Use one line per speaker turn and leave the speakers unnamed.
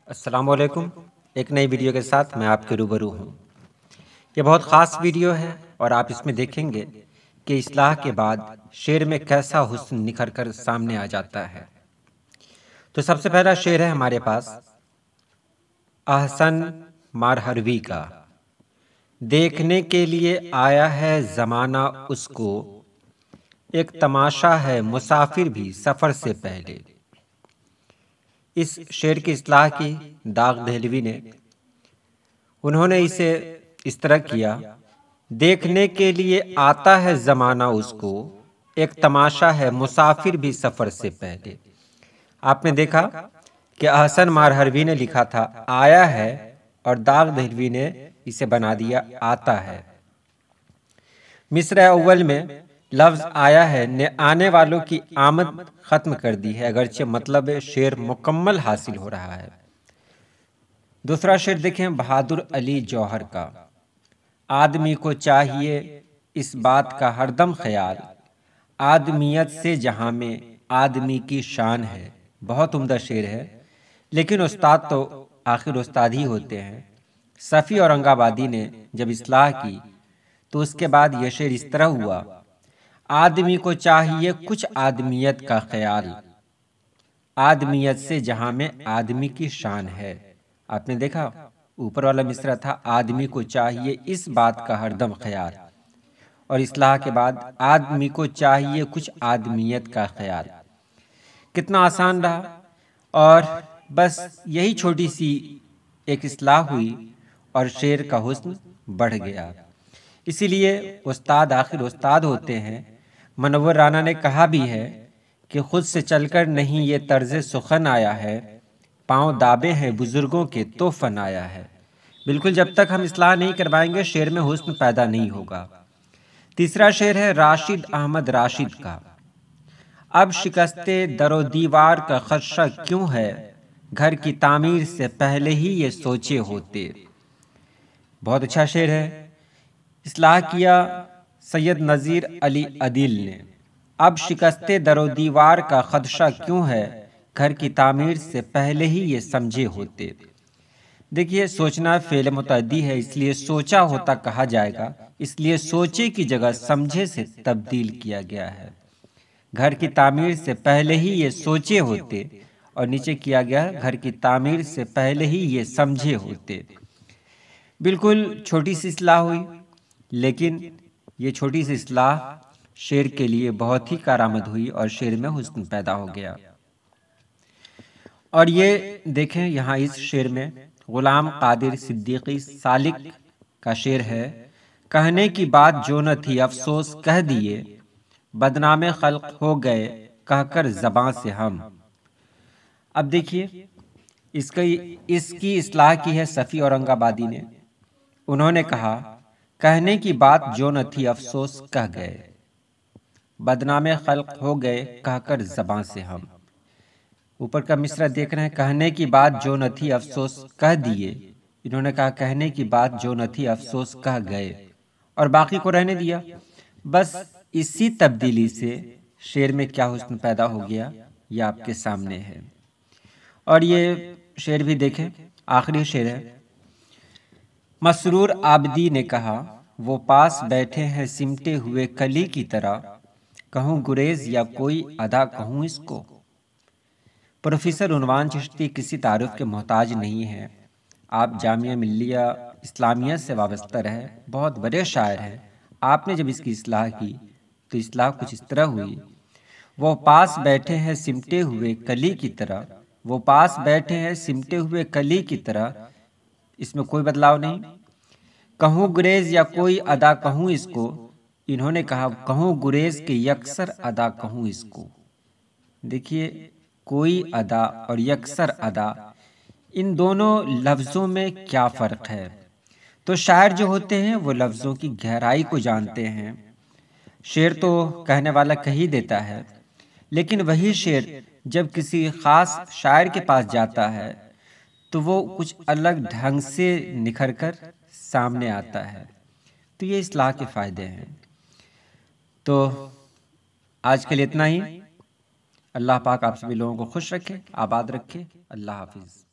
السلام علیکم۔ ایک نئی ویڈیو کے ساتھ میں آپ کے روبرو ہوں۔ یہ بہت خاص ویڈیو ہے اور آپ اس میں دیکھیں گے کہ اصلاح کے بعد شعر میں کیسا حسن نکھر کر سامنے آ جاتا ہے۔ تو سب سے پہلا شعر ہے ہمارے پاس احسن مارہروی کا۔ دیکھنے کے لیے آیا ہے زمانہ اس کو، ایک تماشا ہے مسافر بھی سفر سے پہلے۔ اس شعر کی اصلاح کی داغ دہلوی نے، انہوں نے اسے اس طرح کیا: دیکھنے کے لیے آتا ہے زمانہ اس کو، ایک تماشا ہے مسافر بھی سفر سے پہلے۔ آپ نے دیکھا کہ احسن مارہروی نے لکھا تھا آیا ہے اور داغ دہلوی نے اسے بنا دیا آتا ہے۔ مصرع اول میں لفظ آیا ہے نے آنے والوں کی آمد ختم کر دی ہے، اگرچہ مطلب شعر مکمل حاصل ہو رہا ہے۔ دوسرا شعر دیکھیں بہادر علی جوہر کا۔ آدمی کو چاہیے اس بات کا ہر دم خیال، آدمیت سے جہاں میں آدمی کی شان ہے۔ بہت عمدہ شعر ہے، لیکن استاد تو آخر استاد ہی ہوتے ہیں۔ صفی اورنگ آبادی نے جب اصلاح کی تو اس کے بعد یہ شعر اس طرح ہوا: آدمی کو چاہیے کچھ آدمیت کا خیال، آدمیت سے جہاں میں آدمی کی شان ہے۔ آپ نے دیکھا اوپر والا مصرع تھا آدمی کو چاہیے اس بات کا ہر دم خیال، اور اصلاح کے بعد آدمی کو چاہیے کچھ آدمیت کا خیال۔ کتنا آسان رہا، اور بس یہی چھوٹی سی ایک اصلاح ہوئی اور شعر کا حسن بڑھ گیا۔ اسی لیے استاد آخر استاد ہوتے ہیں۔ منور رانا نے کہا بھی ہے کہ خود سے چل کر نہیں یہ طرز سخن آیا ہے، پاؤں دابے ہیں بزرگوں کے تو فن آیا ہے۔ بالکل جب تک ہم اصلاح نہیں کروائیں گے شعر میں حسن پیدا نہیں ہوگا۔ تیسرا شعر ہے راشد احمد راشد کا۔ اب شکستے در و دیوار کا خدشہ کیوں ہے، گھر کی تعمیر سے پہلے ہی یہ سوچے ہوتے۔ بہت اچھا شعر ہے۔ اصلاح کیا سید نذیر علی عدیل نے۔ اب شکستے در و دیوار کا خدشہ کیوں ہے، گھر کی تعمیر سے پہلے ہی یہ سمجھے ہوتے۔ دیکھیے سوچنا فعل متعدی ہے، اس لیے سوچا ہوتا کہا جائے گا، اس لیے سوچے کی جگہ سمجھے سے تبدیل کیا گیا ہے۔ گھر کی تعمیر سے پہلے ہی یہ سوچے ہوتے، اور نیچے کیا گیا گھر کی تعمیر سے پہلے ہی یہ سمجھے ہوتے۔ بالکل چھوٹی سی اصلاح ہوئی، لیکن یہ چھوٹی سی اصلاح شعر کے لیے بہت ہی کارآمد ہوئی اور شعر میں حسن پیدا ہو گیا۔ اور یہ دیکھیں یہاں اس شعر میں غلام قادر صدیقی سالک کا شعر ہے: کہنے کی بات جو نہ تھی افسوس کہہ دیے، بدنام خلق ہو گئے کہہ کر زباں سے ہم۔ اب دیکھیے اس کی اصلاح کی ہے صفی اورنگ آبادی نے۔ انہوں نے کہا کہنے کی بات جو نہ تھی افسوس کہہ گئے، بدنام خلق ہو گئے کہہ کر زباں سے ہم۔ اوپر کا مصرع دیکھ رہے ہیں کہنے کی بات جو نہ تھی افسوس کہہ دیے، انہوں نے کہا کہنے کی بات جو نہ تھی افسوس کہہ گئے، اور باقی کو رہنے دیا۔ بس اسی تبدیلی سے شعر میں کیا حسن پیدا ہو گیا یہ آپ کے سامنے ہے۔ اور یہ شعر بھی دیکھیں، آخری شعر ہے: مسرور عابدی نے کہا وہ پاس بیٹھے ہیں سمٹے ہوئے کلی کی طرح، کہوں گریز یا کوئی ادا کہوں اس کو۔ پروفیسر عنوان چشتی کسی تعارف کے محتاج نہیں ہیں۔ آپ جامعہ ملیہ اسلامیہ سے وابستہ رہے، بہت بڑے شاعر ہیں۔ آپ نے جب اس کی اصلاح کی تو اصلاح کچھ اس طرح ہوئی: وہ پاس بیٹھے ہیں سمٹے ہوئے کلی کی طرح، وہ پاس بیٹھے ہیں سمٹے ہوئے کلی کی طرح، اس میں کوئی بدلاؤ نہیں۔ کہوں گریز یا کوئی ادا کہوں اس کو، انہوں نے کہا کہوں گریز کے یکسر ادا کہوں اس کو۔ دیکھیے کوئی ادا اور یکسر ادا، ان دونوں لفظوں میں کیا فرق ہے؟ تو شاعر جو ہوتے ہیں وہ لفظوں کی گہرائی کو جانتے ہیں۔ شعر تو کہنے والا کہہ ہی دیتا ہے، لیکن وہی شعر جب کسی خاص شاعر کے پاس جاتا ہے تو وہ کچھ الگ ڈھنگ سے نکھر کر سامنے آتا ہے۔ تو یہ اصلاح کے فائدے ہیں۔ تو آج کے لیے اتنا ہی۔ اللہ پاک آپ سبھی لوگوں کو خوش رکھے، آباد رکھے۔ اللہ حافظ۔